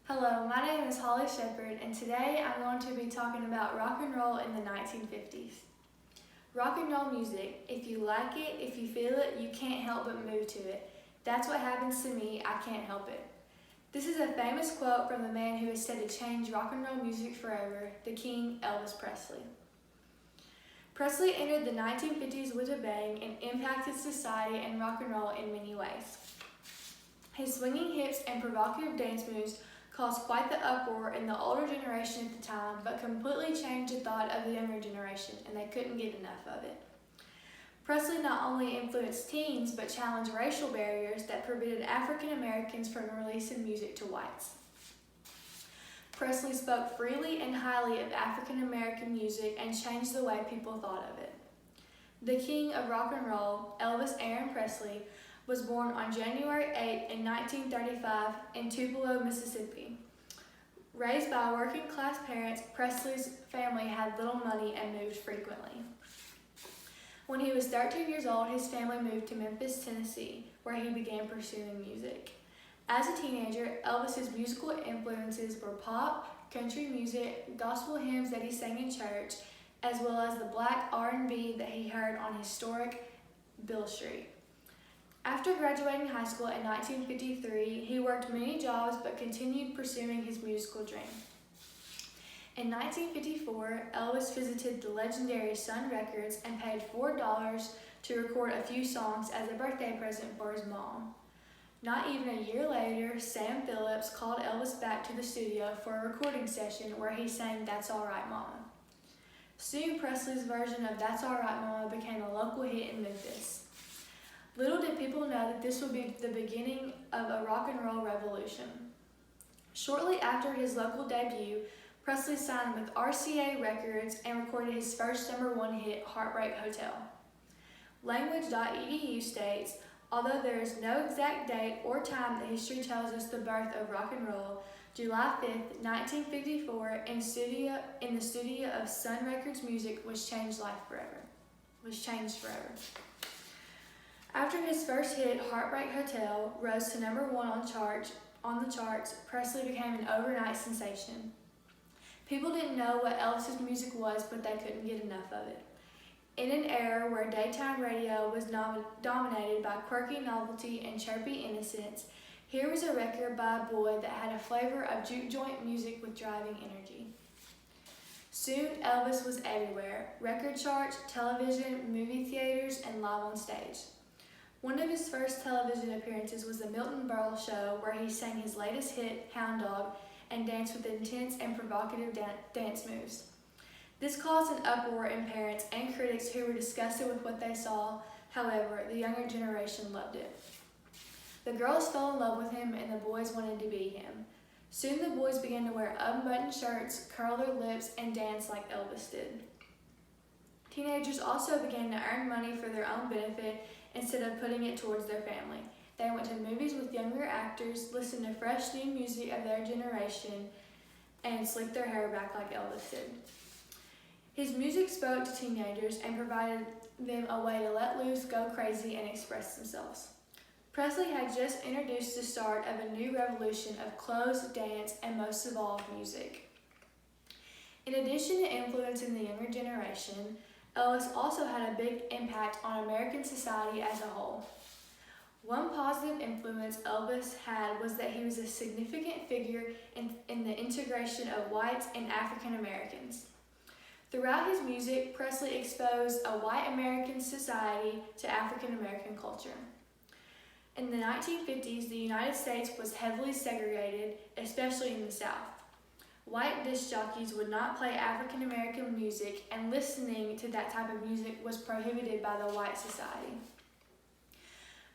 Hello, my name is Holly Shepard, and today I'm going to be talking about rock and roll in the 1950s. Rock and roll music, if you like it, if you feel it, you can't help but move to it. That's what happens to me, I can't help it. This is a famous quote from the man who is said to change rock and roll music forever, the King, Elvis Presley. Presley entered the 1950s with a bang and impacted society and rock and roll in many ways. His swinging hips and provocative dance moves caused quite the uproar in the older generation at the time, but completely changed the thought of the younger generation, and they couldn't get enough of it. Presley not only influenced teens, but challenged racial barriers that prevented African Americans from releasing music to whites. Presley spoke freely and highly of African American music and changed the way people thought of it. The king of rock and roll, Elvis Aaron Presley, was born on January 8 in 1935 in Tupelo, Mississippi. Raised by working-class parents, Presley's family had little money and moved frequently. When he was 13 years old, his family moved to Memphis, Tennessee, where he began pursuing music. As a teenager, Elvis's musical influences were pop, country music, gospel hymns that he sang in church, as well as the black R&B that he heard on historic Beale Street. After graduating high school in 1953, he worked many jobs but continued pursuing his musical dream. In 1954, Elvis visited the legendary Sun Records and paid $4 to record a few songs as a birthday present for his mom. Not even a year later, Sam Phillips called Elvis back to the studio for a recording session where he sang "That's All Right Mama." Soon, Presley's version of "That's All Right Mama" became a local hit in Memphis. Little did people know that this would be the beginning of a rock and roll revolution. Shortly after his local debut, Presley signed with RCA Records and recorded his first #1 hit, Heartbreak Hotel. Language.edu states, although there is no exact date or time, the history tells us the birth of rock and roll, July 5, 1954, in the studio of Sun Records Music, was changed forever. After his first hit, Heartbreak Hotel, rose to #1 on the charts, Presley became an overnight sensation. People didn't know what Elvis's music was, but they couldn't get enough of it. In an era where daytime radio was dominated by quirky novelty and chirpy innocence, here was a record by a boy that had a flavor of juke joint music with driving energy. Soon, Elvis was everywhere: record charts, television, movie theaters, and live on stage. One of his first television appearances was the Milton Berle Show, where he sang his latest hit, Hound Dog, and danced with intense and provocative dance moves. This caused an uproar in parents and critics who were disgusted with what they saw. However, the younger generation loved it. The girls fell in love with him and the boys wanted to be him. Soon the boys began to wear unbuttoned shirts, curl their lips, and dance like Elvis did. Teenagers also began to earn money for their own benefit instead of putting it towards their family. They went to movies with younger actors, listened to fresh new music of their generation, and slicked their hair back like Elvis did. His music spoke to teenagers and provided them a way to let loose, go crazy, and express themselves. Presley had just introduced the start of a new revolution of clothes, dance, and most of all, music. In addition to influencing the younger generation, Elvis also had a big impact on American society as a whole. One positive influence Elvis had was that he was a significant figure in the integration of whites and African Americans. Throughout his music, Presley exposed a white American society to African American culture. In the 1950s, the United States was heavily segregated, especially in the South. White disc jockeys would not play African American music, and listening to that type of music was prohibited by the white society.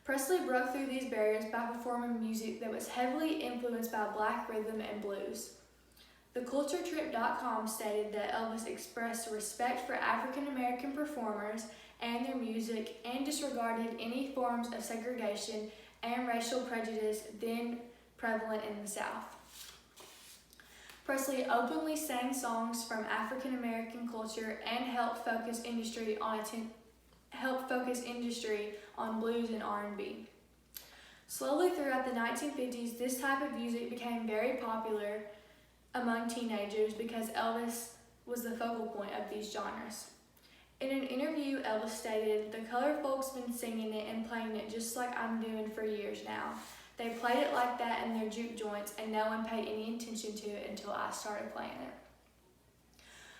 Presley broke through these barriers by performing music that was heavily influenced by black rhythm and blues. TheCultureTrip.com stated that Elvis expressed respect for African American performers and their music and disregarded any forms of segregation and racial prejudice then prevalent in the South. Presley openly sang songs from African American culture and helped focus industry on blues and R&B. Slowly throughout the 1950s, this type of music became very popular among teenagers because Elvis was the focal point of these genres. In an interview, Elvis stated, "The colored folks been singing it and playing it just like I'm doing for years now. They played it like that in their juke joints and no one paid any attention to it until I started playing it."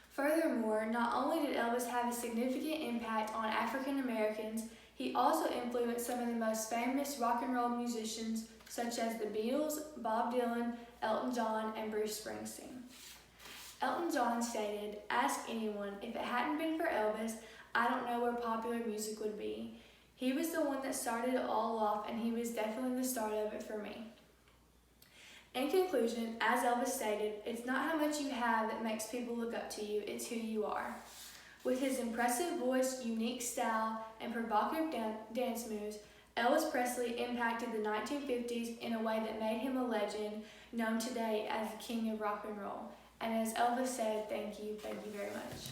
Furthermore, not only did Elvis have a significant impact on African Americans, he also influenced some of the most famous rock and roll musicians such as the Beatles, Bob Dylan, Elton John, and Bruce Springsteen. Elton John stated, "Ask anyone, if it hadn't been for Elvis, I don't know where popular music would be. He was the one that started it all off, and he was definitely the start of it for me." In conclusion, as Elvis stated, it's not how much you have that makes people look up to you, it's who you are. With his impressive voice, unique style, and provocative dance moves, Elvis Presley impacted the 1950s in a way that made him a legend, known today as the King of Rock and Roll. And as Elvis said, thank you very much.